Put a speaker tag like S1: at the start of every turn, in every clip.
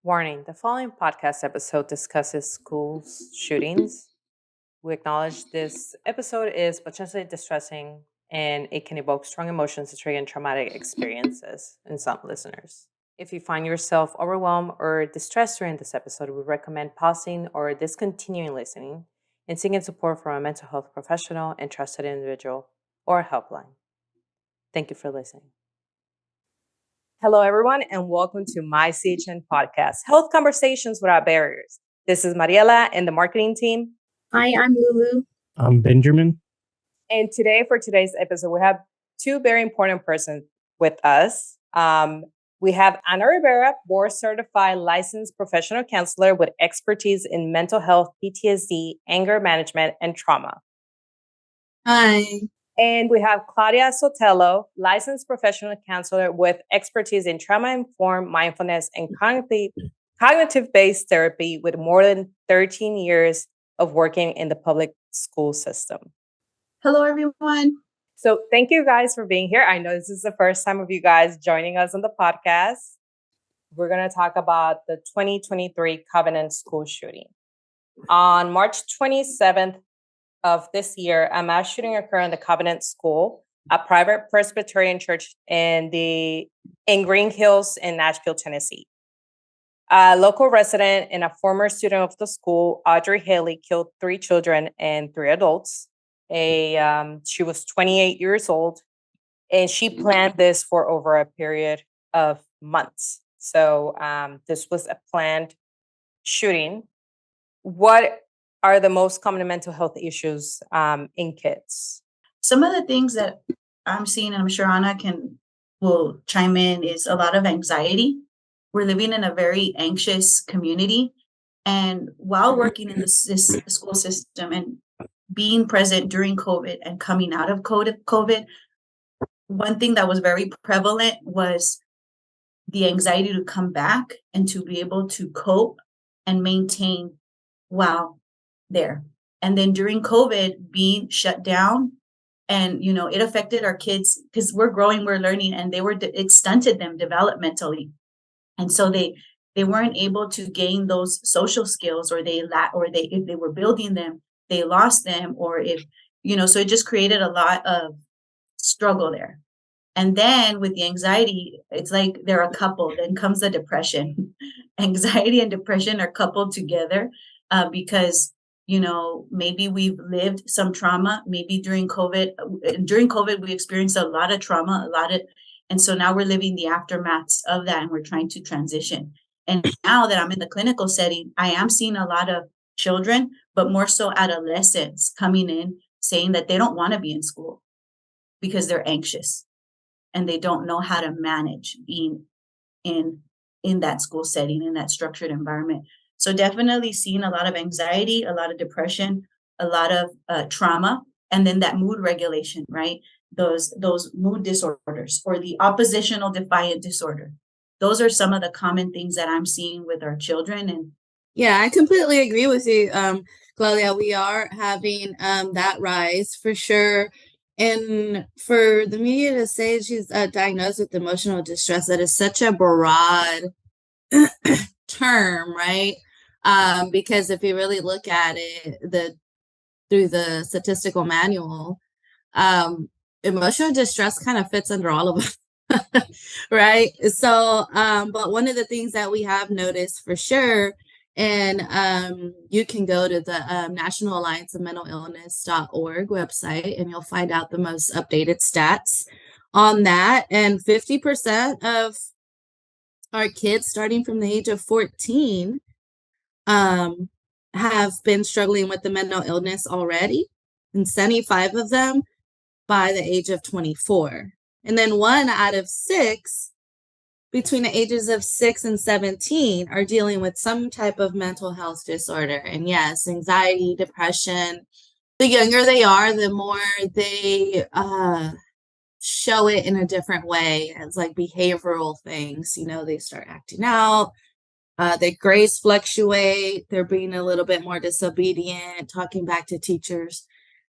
S1: Warning, the following podcast episode discusses school shootings. We acknowledge this episode is potentially distressing and it can evoke strong emotions to trigger traumatic experiences in some listeners. If you find yourself overwhelmed or distressed during this episode, we recommend pausing or discontinuing listening and seeking support from a mental health professional and trusted individual or a helpline. Thank you for listening. Hello, everyone, and welcome to MyCHN podcast, Health Conversations Without Barriers. This is Mariela and the marketing team.
S2: Hi, I'm Lulu.
S3: I'm Benjamin.
S1: And today, for today's episode, we have two very important persons with us. We have Ana Rivera, board-certified licensed professional counselor with expertise in mental health, PTSD, anger management, and trauma.
S2: Hi.
S1: And we have Claudia Sotelo, licensed professional counselor with expertise in trauma-informed mindfulness and cognitive-based therapy with more than 13 years of working in the public school system.
S2: Hello, everyone.
S1: So thank you guys for being here. I know this is the first time of you guys joining us on the podcast. We're going to talk about the 2023 Covenant school shooting. On March 27th, of this year, a mass shooting occurred in the Covenant School, a private Presbyterian church in Green Hills in Nashville, Tennessee. A local resident and a former student of the school, Audrey Haley, killed 3 children and 3 adults. She was 28 years old, and she planned this for over a period of months. So this was a planned shooting. What are the most common mental health issues in kids?
S2: Some of the things that I'm seeing, and I'm sure Anna will chime in, is a lot of anxiety. We're living in a very anxious community. And while working in this school system and being present during COVID and coming out of COVID, one thing that was very prevalent was the anxiety to come back and to be able to cope and maintain while there. And then during COVID being shut down, and it affected our kids because we're growing, we're learning, and it stunted them developmentally. And so they weren't able to gain those social skills, or if they were building them, they lost them, or so it just created a lot of struggle there. And then with the anxiety, it's like they're a couple. Then comes the depression. Anxiety and depression are coupled together because maybe we've lived some trauma. Maybe during COVID, we experienced a lot of trauma, and so now we're living the aftermaths of that, and we're trying to transition. And now that I'm in the clinical setting, I am seeing a lot of children, but more so adolescents coming in saying that they don't want to be in school because they're anxious and they don't know how to manage being in that school setting, in that structured environment. So definitely seeing a lot of anxiety, a lot of depression, a lot of trauma, and then that mood regulation, right? Those mood disorders, or the oppositional defiant disorder. Those are some of the common things that I'm seeing with our children. And
S4: yeah, I completely agree with you, Claudia. We are having that rise for sure. And for the media to say she's diagnosed with emotional distress, that is such a broad term, right? Because if you really look at it, through the statistical manual, emotional distress kind of fits under all of them, right? So, but one of the things that we have noticed for sure, and you can go to the National Alliance of Mental Illness.org website, and you'll find out the most updated stats on that. And 50% of our kids starting from the age of 14 have been struggling with the mental illness already, and 75 of them by the age of 24. And then 1 out of 6 between the ages of 6 and 17 are dealing with some type of mental health disorder. And yes, anxiety, depression. The younger they are, the more they show it in a different way, as like behavioral things. They start acting out. Their grades fluctuate. They're being a little bit more disobedient, talking back to teachers.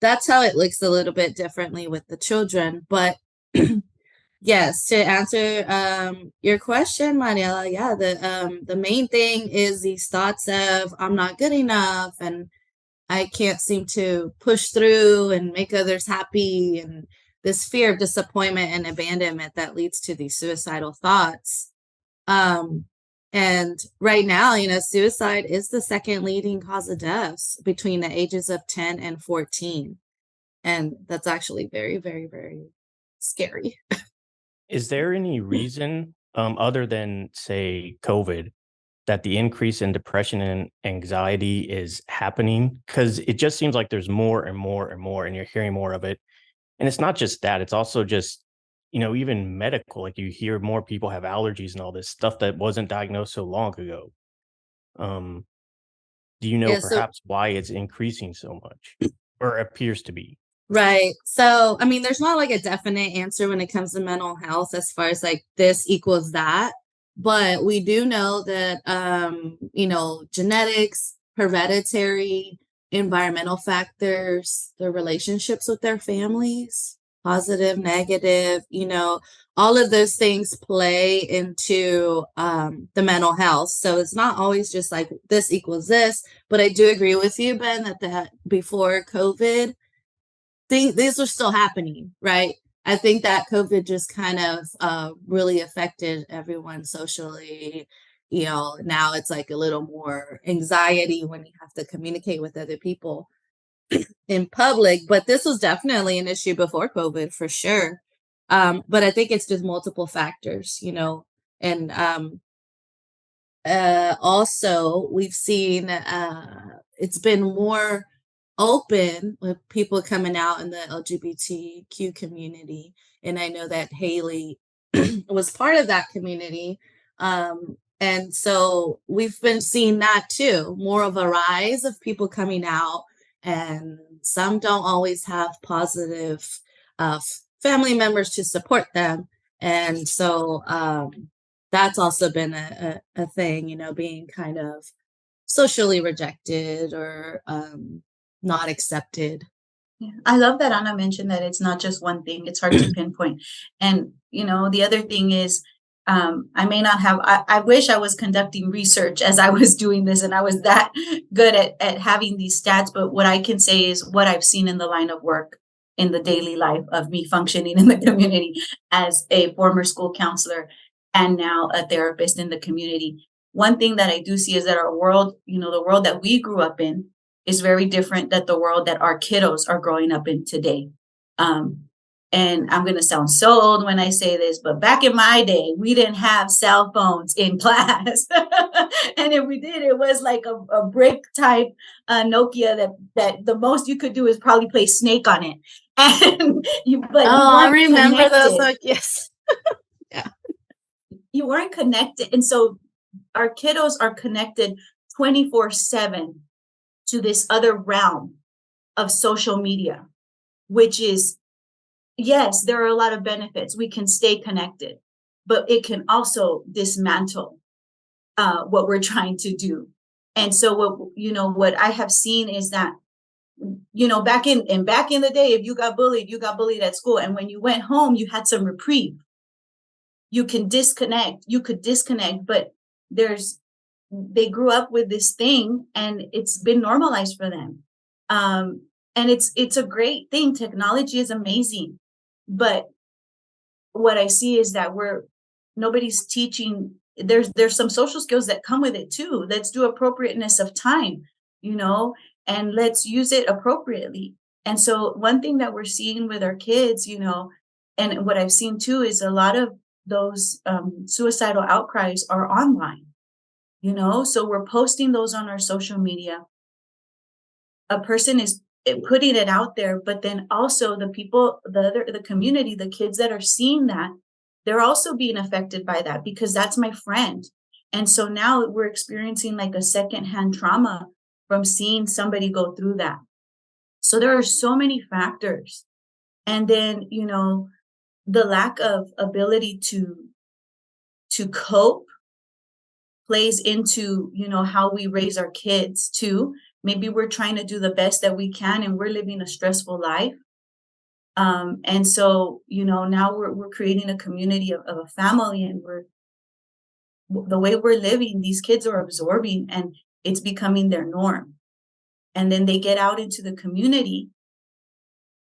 S4: That's how it looks a little bit differently with the children. But Yes, to answer your question, Mariela, yeah, the main thing is these thoughts of I'm not good enough and I can't seem to push through and make others happy, and this fear of disappointment and abandonment that leads to these suicidal thoughts. And right now, suicide is the second leading cause of deaths between the ages of 10 and 14. And that's actually very, very, very scary.
S3: Is there any reason, other than, say, COVID, that the increase in depression and anxiety is happening? Because it just seems like there's more and more and more, and you're hearing more of it. And it's not just that, it's also just, even medical. Like you hear more people have allergies and all this stuff that wasn't diagnosed so long ago. Um, do you know
S4: Yeah, so
S3: perhaps why it's increasing so much or appears to be?
S4: right. So, I mean, there's not like a definite answer when it comes to mental health as far as like this equals that. But we do know that, genetics, hereditary, environmental factors, their relationships with their families, positive, negative, all of those things play into the mental health. So it's not always just like this equals this. But I do agree with you, Ben, that before COVID, these are still happening, right? I think that COVID just kind of really affected everyone socially. Now it's like a little more anxiety when you have to communicate with other people in public, but this was definitely an issue before COVID for sure. But I think it's just multiple factors, and also we've seen it's been more open with people coming out in the LGBTQ community. And I know that Haley was part of that community. And so we've been seeing that too, more of a rise of people coming out, and some don't always have positive family members to support them. And so that's also been a thing, being kind of socially rejected or not accepted.
S2: Yeah. I love that Anna mentioned that it's not just one thing. It's hard to pinpoint. And, the other thing is, I may not have, I wish I was conducting research as I was doing this and I was that good at having these stats. But what I can say is what I've seen in the line of work in the daily life of me functioning in the community as a former school counselor and now a therapist in the community. One thing that I do see is that our world, the world that we grew up in, is very different than the world that our kiddos are growing up in today. And I'm going to sound so old when I say this, but back in my day, we didn't have cell phones in class. And if we did, it was like a brick type Nokia that the most you could do is probably play Snake on it. And you
S4: I remember those
S2: Nokias. Yeah. You weren't connected. And so our kiddos are connected 24/7 to this other realm of social media, which is, yes, there are a lot of benefits. We can stay connected, but it can also dismantle what we're trying to do. And so what I have seen is that, back in the day, if you got bullied at school. And when you went home, you had some reprieve. You could disconnect, but they grew up with this thing and it's been normalized for them. And it's a great thing. Technology is amazing. But what I see is that nobody's teaching. There's some social skills that come with it too. Let's do appropriateness of time, and let's use it appropriately. And so one thing that we're seeing with our kids, and what I've seen too, is a lot of those suicidal outcries are online. So we're posting those on our social media. A person is putting it out there, but then also the people, the community, the kids that are seeing that, they're also being affected by that because that's my friend. And so now we're experiencing like a secondhand trauma from seeing somebody go through that. So there are so many factors. And then, the lack of ability to cope plays into, how we raise our kids too. Maybe we're trying to do the best that we can and we're living a stressful life. And so, now we're creating a community of a family, and the way we're living, these kids are absorbing, and it's becoming their norm. And then they get out into the community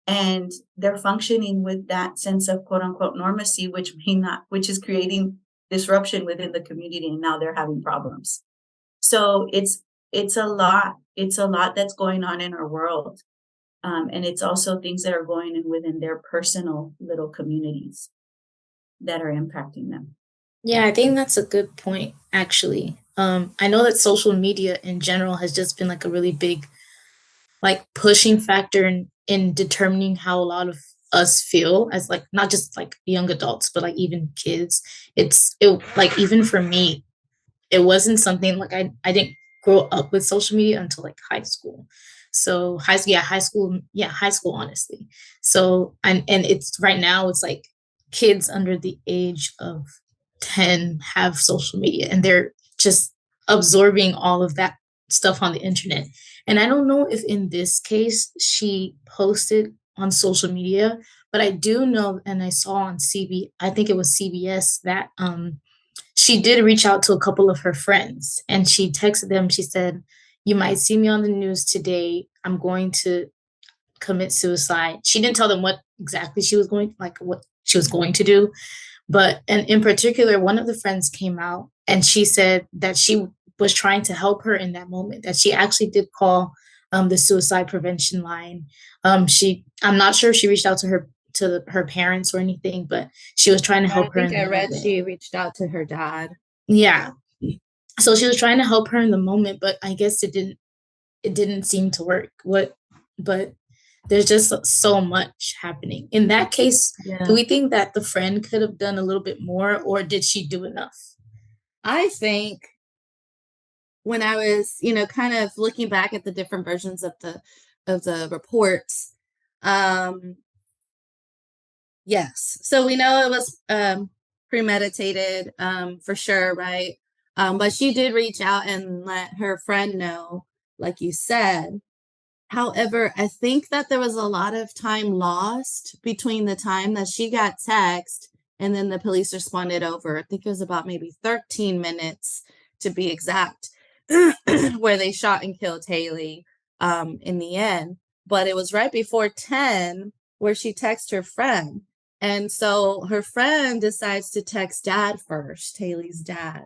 S2: and they're functioning with that sense of quote unquote normacy, which is creating disruption within the community. And now they're having problems. So it's a lot. It's a lot that's going on in our world. And it's also things that are going in within their personal little communities that are impacting them.
S5: Yeah, I think that's a good point, actually. I know that social media in general has just been like a really big, like, pushing factor in determining how a lot of us feel as, like, not just like young adults, but like even kids. Like, even for me, it wasn't something like I didn't grow up with social media until like high school. So high school, honestly. So and it's right now it's like kids under the age of 10 have social media, and they're just absorbing all of that stuff on the internet. And I don't know if in this case she posted on social media, but I do know, and I saw on I think it was CBS, that she did reach out to a couple of her friends, and she texted them. She said, "You might see me on the news today. I'm going to commit suicide." She didn't tell them what exactly what she was going to do. But, and in particular, one of the friends came out and she said that she was trying to help her in that moment, that she actually did call the suicide prevention line. I'm not sure if she reached out to her parents or anything, but she was trying to help her.
S4: I think I read she reached out to her dad.
S5: Yeah. So she was trying to help her in the moment, but I guess it didn't seem to work. But there's just so much happening. In that case, do we think that the friend could have done a little bit more, or did she do enough?
S4: I think when I was, kind of looking back at the different versions of the reports, yes. So we know it was premeditated, for sure, right? But she did reach out and let her friend know, like you said. However, I think that there was a lot of time lost between the time that she got text and then the police responded over. I think it was about maybe 13 minutes to be exact, where they shot and killed Haley in the end. But it was right before 10 where she texted her friend. And so her friend decides to text dad first, Haley's dad.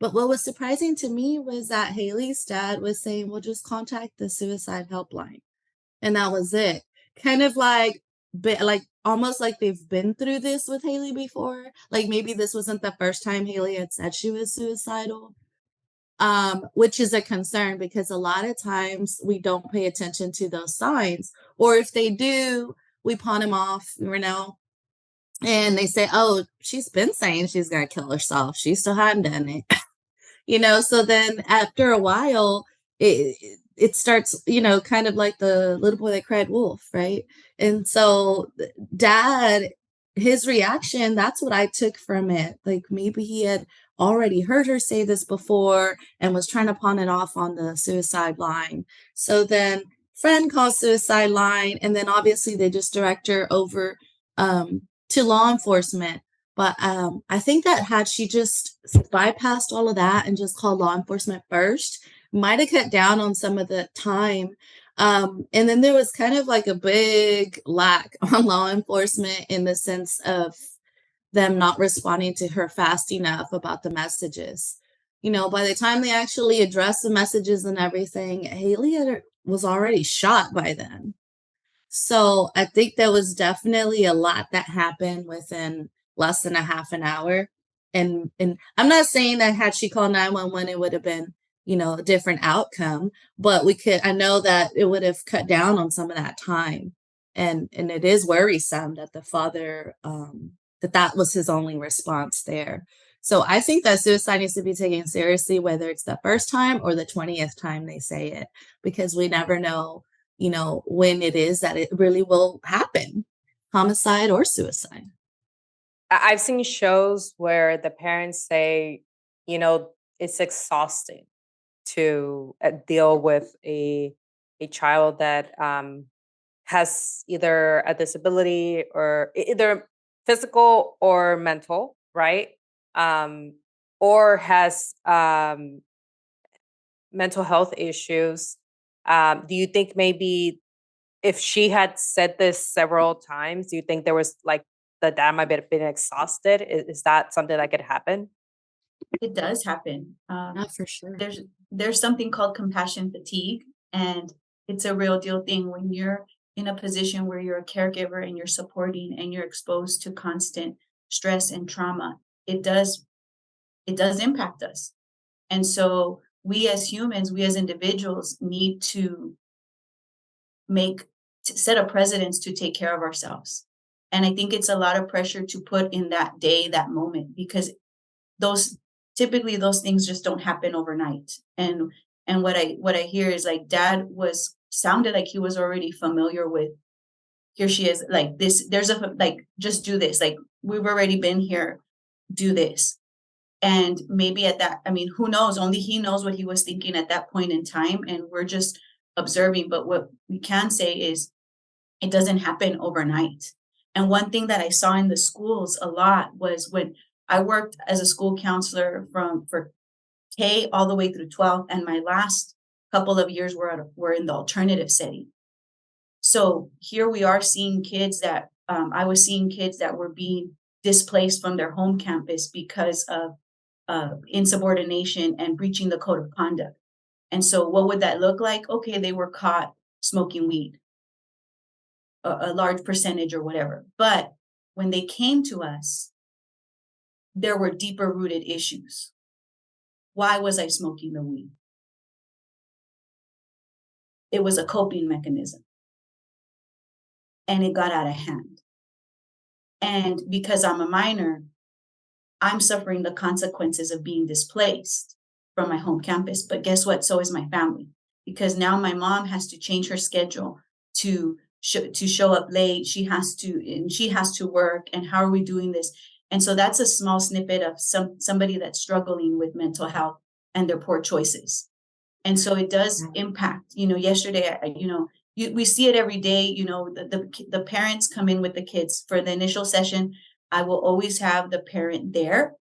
S4: But what was surprising to me was that Haley's dad was saying, well, just contact the suicide helpline. And that was it. Kind of like almost like they've been through this with Haley before. Like maybe this wasn't the first time Haley had said she was suicidal, which is a concern because a lot of times we don't pay attention to those signs. Or if they do, we pawn them off, and they say, oh, she's been saying she's going to kill herself. She still hadn't done it. So then after a while, it starts, kind of like the little boy that cried wolf, right? And so dad, his reaction, that's what I took from it. Like maybe he had already heard her say this before and was trying to pawn it off on the suicide line. So then friend calls suicide line, and then obviously they just direct her over to law enforcement. But I think that had she just bypassed all of that and just called law enforcement first, might have cut down on some of the time. And then there was kind of like a big lack on law enforcement in the sense of them not responding to her fast enough about the messages. By the time they actually addressed the messages and everything, Haley was already shot by then. So I think there was definitely a lot that happened within less than a half an hour. And I'm not saying that had she called 911, it would have been, a different outcome, but I know that it would have cut down on some of that time. And it is worrisome that the father, that was his only response there. So I think that suicide needs to be taken seriously, whether it's the first time or the 20th time they say it, because we never know when it is that it really will happen, homicide or suicide.
S1: I've seen shows where the parents say, it's exhausting to deal with a child that has either a disability or either physical or mental, right? Or has mental health issues. Do you think maybe if she had said this several times, do you think there was like the dad might have been exhausted? Is that something that could happen?
S2: It does happen.
S4: Not for sure.
S2: There's something called compassion fatigue, and it's a real deal thing when you're in a position where you're a caregiver and you're supporting and you're exposed to constant stress and trauma. It does impact us. And so we as humans, we as individuals need to set a precedence to take care of ourselves. And I think it's a lot of pressure to put in that day, that moment, because typically those things just don't happen overnight. And what I hear is like dad sounded like he was already familiar with, here she is, like this, just do this, like we've already been here, do this. And maybe at that, I mean, who knows? Only he knows what he was thinking at that point in time. And we're just observing. But what we can say is it doesn't happen overnight. And one thing that I saw in the schools a lot was when I worked as a school counselor for K all the way through 12th, and my last couple of years were in the alternative setting. So here we are seeing kids that I was seeing kids that were being displaced from their home campus because of insubordination and breaching the code of conduct. And so what would that look like? Okay, they were caught smoking weed, a large percentage or whatever. But when they came to us, there were deeper rooted issues. Why was I smoking the weed? It was a coping mechanism. And it got out of hand. And because I'm a minor, I'm suffering the consequences of being displaced from my home campus. But guess what? So is my family. Because now my mom has to change her schedule to show up late. She has to work. And how are we doing this? And so that's a small snippet of somebody that's struggling with mental health and their poor choices. And so it does impact, yesterday, we see it every day, the parents come in with the kids for the initial session. I will always have the parent there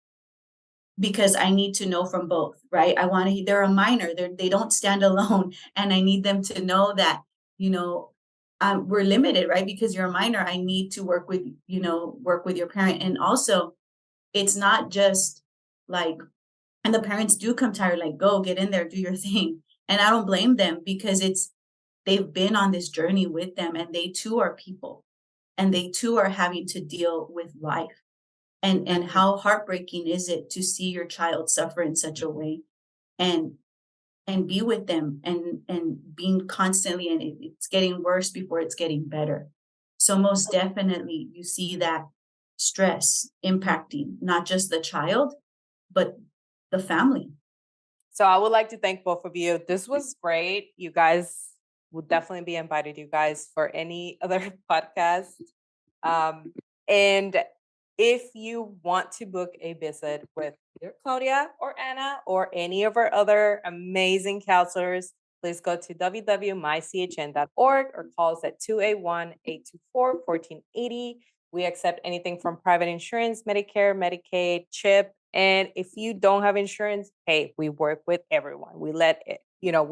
S2: because I need to know from both, right? They're a minor, they don't stand alone. And I need them to know that, we're limited, right? Because you're a minor, I need to work with your parent. And also it's not just like, and the parents do come tired, like, go get in there, do your thing. And I don't blame them because they've been on this journey with them, and they too are people, and they too are having to deal with life. And how heartbreaking is it to see your child suffer in such a way, and be with them and being constantly, and it's getting worse before it's getting better. So most definitely you see that stress impacting not just the child, but the family.
S1: So I would like to thank both of you. This was great. You guys would definitely be invited, you guys, for any other podcast. And if you want to book a visit with either Claudia or Anna or any of our other amazing counselors, please go to www.mychn.org or call us at 281-824-1480. We accept anything from private insurance, Medicare, Medicaid, CHIP. And if you don't have insurance, hey, we work with everyone. We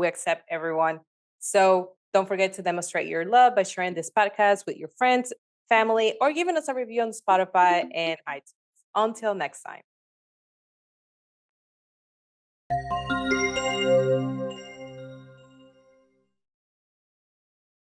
S1: accept everyone. So don't forget to demonstrate your love by sharing this podcast with your friends, family, or giving us a review on Spotify and iTunes. Until next time.